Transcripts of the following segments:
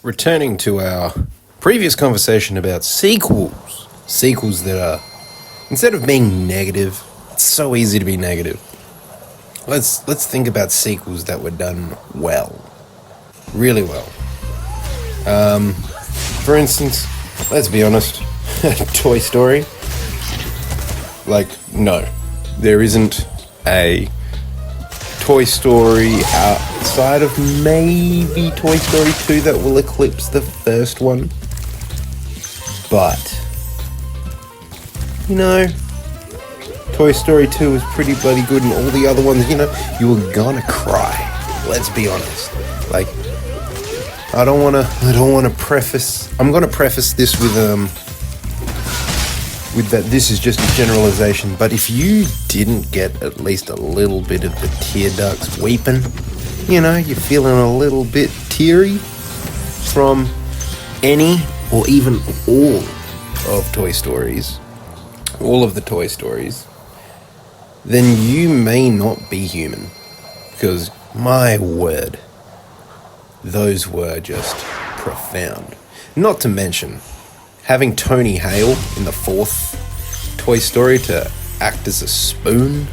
returning to our previous conversation about sequels. Sequels that are, instead of being negative, it's so easy to be negative. Let's think about sequels that were done well. Really well. For instance, let's be honest, Toy Story. No. There isn't a Toy Story outside of maybe Toy Story 2 that will eclipse the first one. But, Toy Story 2 was pretty bloody good, and all the other ones, you were gonna cry. Let's be honest. I'm gonna preface this with that this is just a generalization, but if you didn't get at least a little bit of the tear ducts weeping, you're feeling a little bit teary from any or even all of Toy Stories, all of the Toy Stories, then you may not be human. Because, my word, those were just profound. Not to mention, having Tony Hale in the fourth Toy Story to act as a spoon,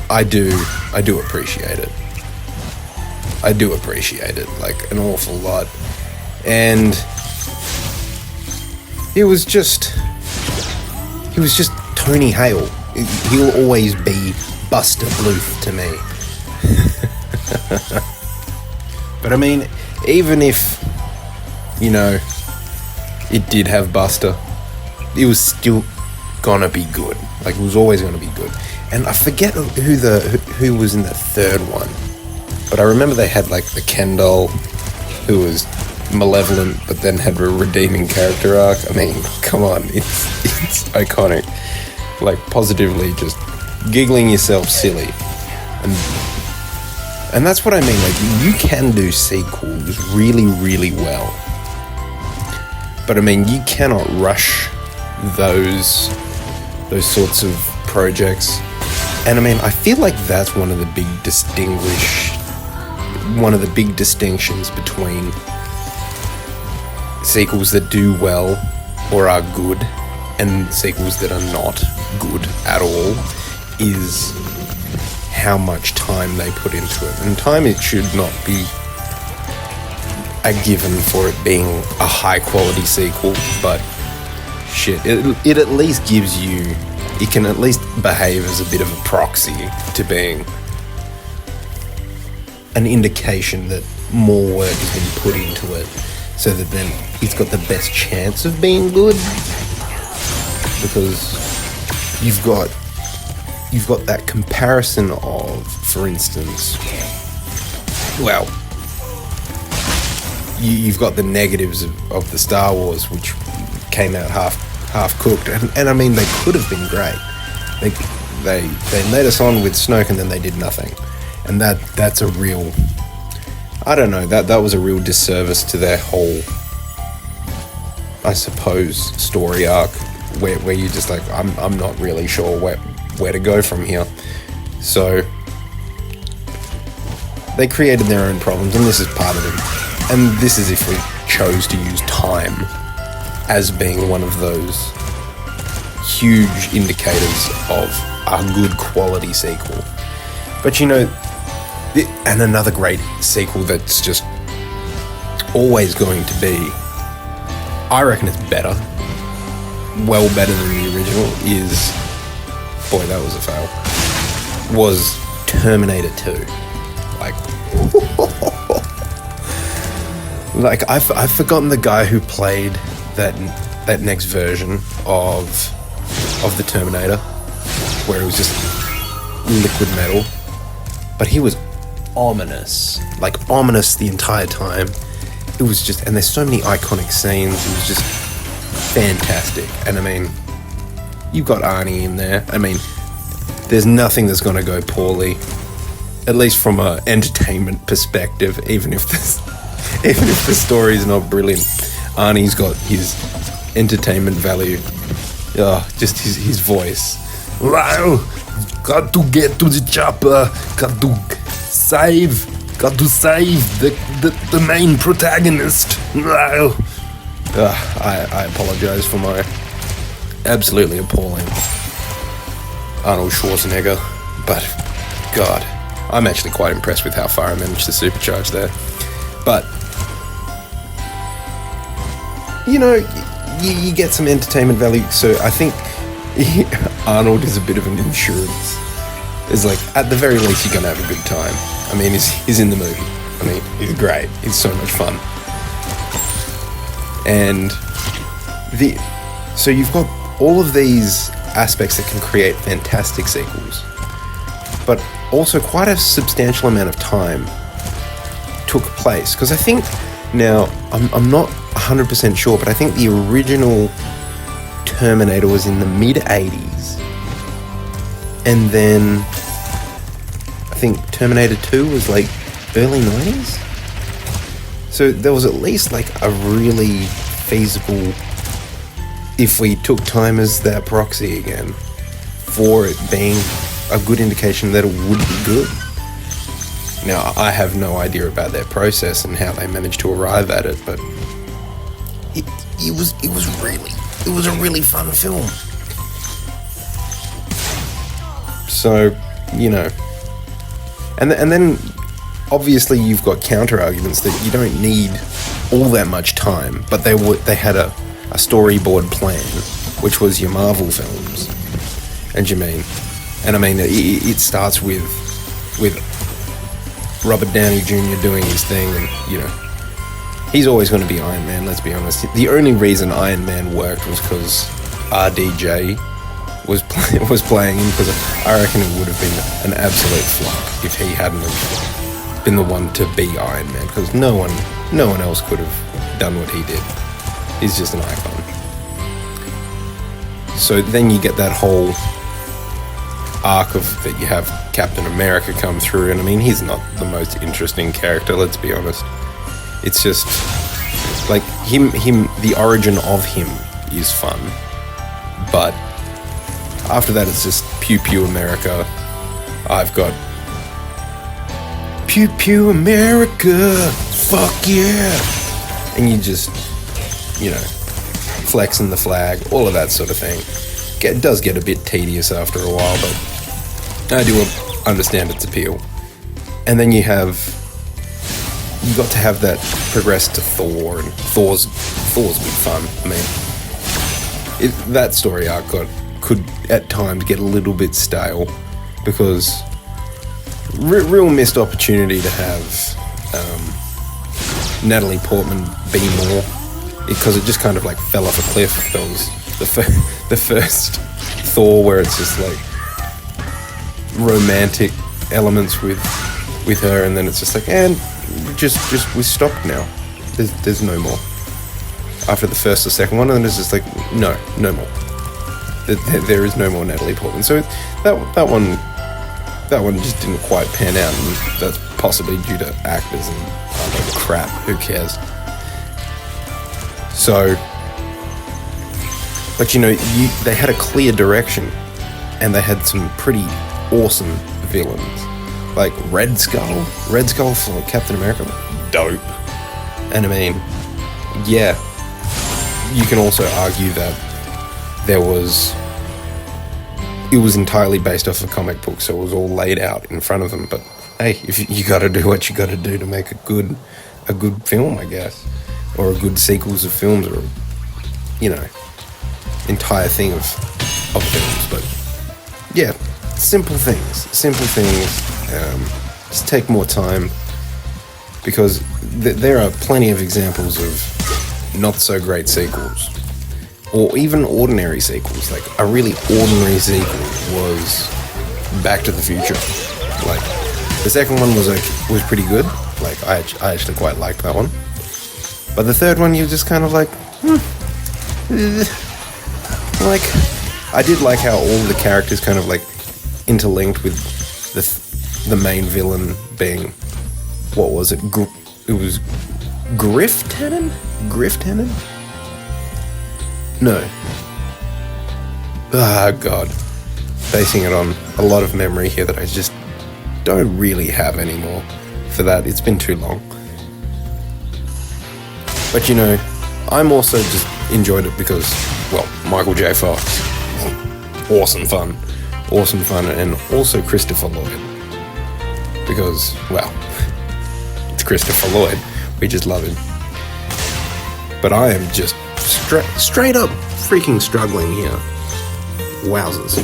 I do appreciate it. I do appreciate it, an awful lot. And he was just Tony Hale. He'll always be Buster Bluth to me. But even if, it did have Buster, it was still gonna be good. It was always gonna be good. And I forget who was in the third one, but I remember they had the Ken doll, who was malevolent but then had a redeeming character arc. Come on, it's iconic. Positively just giggling yourself silly. And that's what I mean. You can do sequels really, really well. But you cannot rush those sorts of projects. And I feel like that's one of the big distinctions between sequels that do well or are good and sequels that are not good at all is how much time they put into it. And time, it should not be a given for it being a high quality sequel, but shit, it at least gives you, it can at least behave as a bit of a proxy to being an indication that more work has been put into it, so that then it's got the best chance of being good. Because you've got that comparison of, for instance, you've got the negatives of the Star Wars, which came out half cooked, and they could have been great. They led us on with Snoke, and then they did nothing, and that's a real, I don't know, that was a real disservice to their whole, I suppose, story arc, where you're just I'm not really sure where to go from here. So they created their own problems, and this is part of them. And this is if we chose to use time as being one of those huge indicators of a good quality sequel. But and another great sequel that's just always going to be, I reckon it's better, well better than the original, is, boy, that was a fail, was Terminator 2. I've forgotten the guy who played that next version of the Terminator, where it was just liquid metal, but he was ominous the entire time. It was just, and there's so many iconic scenes. It was just fantastic. And you've got Arnie in there. There's nothing that's gonna go poorly, at least from an entertainment perspective. Even if the story's not brilliant, Arnie's got his entertainment value. Just his voice. Wow, got to get to the chopper. Got to save got to save the main protagonist. I apologize for my absolutely appalling Arnold Schwarzenegger, but God, I'm actually quite impressed with how far I managed to supercharge there. But you know, you get some entertainment value, so I think Arnold is a bit of an insurance. It's like, at the very least, you're gonna have a good time. I mean, he's in the movie. I mean, he's great. He's so much fun. And so you've got all of these aspects that can create fantastic sequels, but also quite a substantial amount of time took place. Because I think now, I'm not 100% sure, but I think the original Terminator was in the mid-80s, and then I think Terminator 2 was like early 90s. So there was at least like a really feasible, if we took time as that proxy again, for it being a good indication that it would be good. Now, I have no idea about their process and how they managed to arrive at it, but it was a really fun film. So, you know, and then obviously you've got counter arguments that you don't need all that much time, but they had a storyboard plan, which was your Marvel films. And I mean, it starts with Robert Downey Jr. doing his thing, and you know, he's always going to be Iron Man, let's be honest. The only reason Iron Man worked was because RDJ was playing him, because I reckon it would have been an absolute flop if he hadn't have been the one to be Iron Man, because no one else could have done what he did. He's just an icon. So then you get that whole arc of that you have Captain America come through, and I mean, he's not the most interesting character, let's be honest. It's just like him the origin of him is fun, but after that it's just pew pew America. I've got pew pew America, fuck yeah, and you just, you know, flexing the flag, all of that sort of thing. It does get a bit tedious after a while, but I do understand its appeal. And then you got to have that progress to Thor, and Thor's been fun. I mean, that story arc could at times get a little bit stale, because real missed opportunity to have Natalie Portman be more, because it just kind of like fell off a cliff. That was the first Thor where it's just like romantic elements with her, and then it's just like, and just we stopped now. There's no more. After the first or second one, and it's just like, no more. There is no more Natalie Portman. So that one just didn't quite pan out, and that's possibly due to actors and crap. Who cares? So, but you know, they had a clear direction, and they had some pretty awesome villains, like Red Skull for Captain America, dope. And I mean, yeah, you can also argue that it was entirely based off a comic book, so it was all laid out in front of them. But hey, if you got to do what you got to do to make a good film, I guess, or a good sequels of films, or, you know, entire thing of films. But yeah, simple things. Just take more time, because there are plenty of examples of not so great sequels, or even ordinary sequels. Like a really ordinary sequel was Back to the Future. Like the second one was pretty good. Like I actually quite liked that one. But the third one, you're just kind of like, like, I did like how all the characters kind of like interlinked with the main villain being, what was it? It was Griff Tannen? No. Ah, God. Basing it on a lot of memory here that I just don't really have anymore. for that. It's been too long. But you know, I'm also just enjoyed it because, well, Michael J. Fox, awesome fun, and also Christopher Lloyd, because, well, it's Christopher Lloyd, we just love him. But I am just straight up freaking struggling here. Wowzers.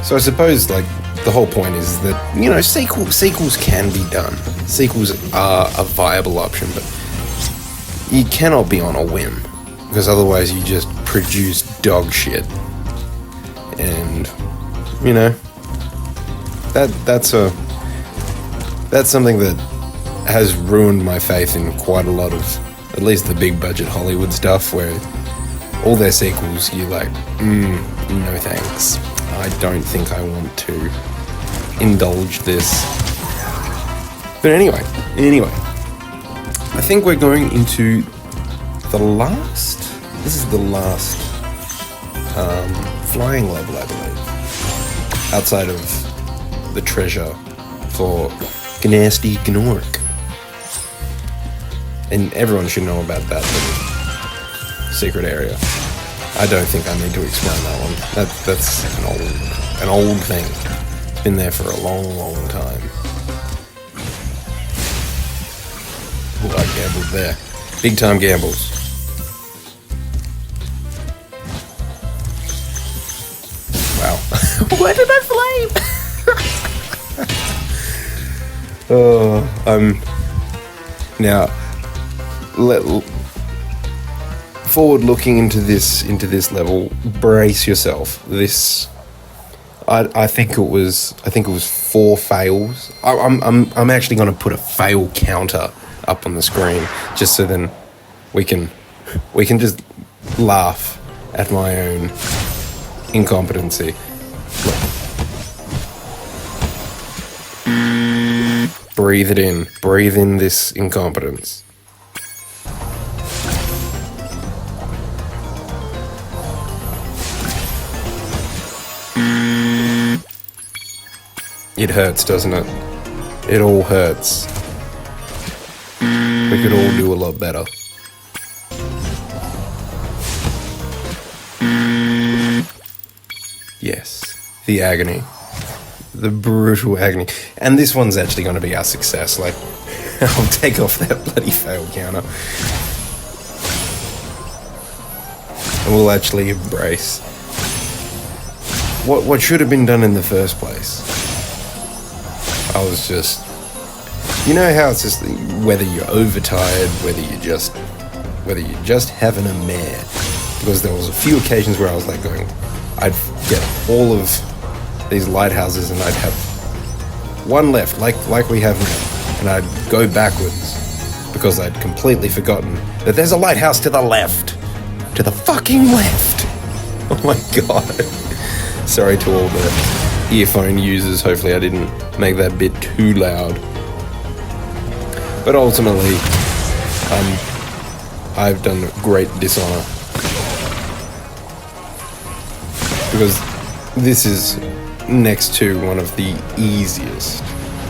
So I suppose, like, the whole point is that, you know, sequels can be done. Sequels are a viable option, but you cannot be on a whim, because otherwise you just produce dog shit. And, you know, that's something that has ruined my faith in quite a lot of, at least the big budget Hollywood stuff, where all their sequels, you're like, no thanks. I don't think I want to indulge this. But anyway, I think we're going into this is the last flying level, I believe, outside of the treasure for Gnasty Gnork. And everyone should know about that little secret area. I don't think I need to explain that one. That's an old thing. Been there for a long time. Ooh, I gambled there. Big time gambles. Wow. Why did I flame? Now, forward looking into this level, brace yourself. I think it was 4 fails. I'm actually going to put a fail counter up on the screen, just so then we can just laugh at my own incompetency. Look. Breathe it in. Breathe in this incompetence. It hurts, doesn't it? It all hurts. We could all do a lot better. Yes, the agony. The brutal agony. And this one's actually going to be our success. Like, I'll take off that bloody fail counter. And we'll actually embrace what should have been done in the first place. I was just, you know how it's just whether you're overtired, whether you're just having a mare. Because there was a few occasions where I was like I'd get all of these lighthouses and I'd have one left, like we have now, and I'd go backwards because I'd completely forgotten that there's a lighthouse to the left, to the fucking left. Oh my god. Sorry to all the earphone users. Hopefully I didn't make that bit too loud. But ultimately, I've done great dishonor. Because this is next to one of the easiest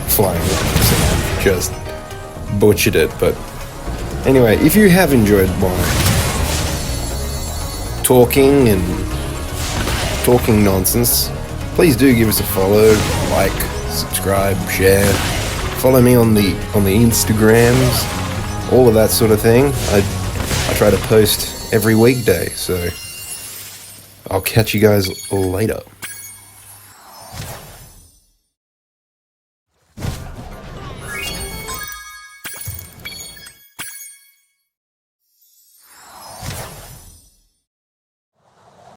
flying levels, and I've just butchered it. But anyway, if you have enjoyed my talking nonsense, please do give us a follow, like, subscribe, share. Follow me on the Instagrams, all of that sort of thing. I try to post every weekday, so I'll catch you guys later.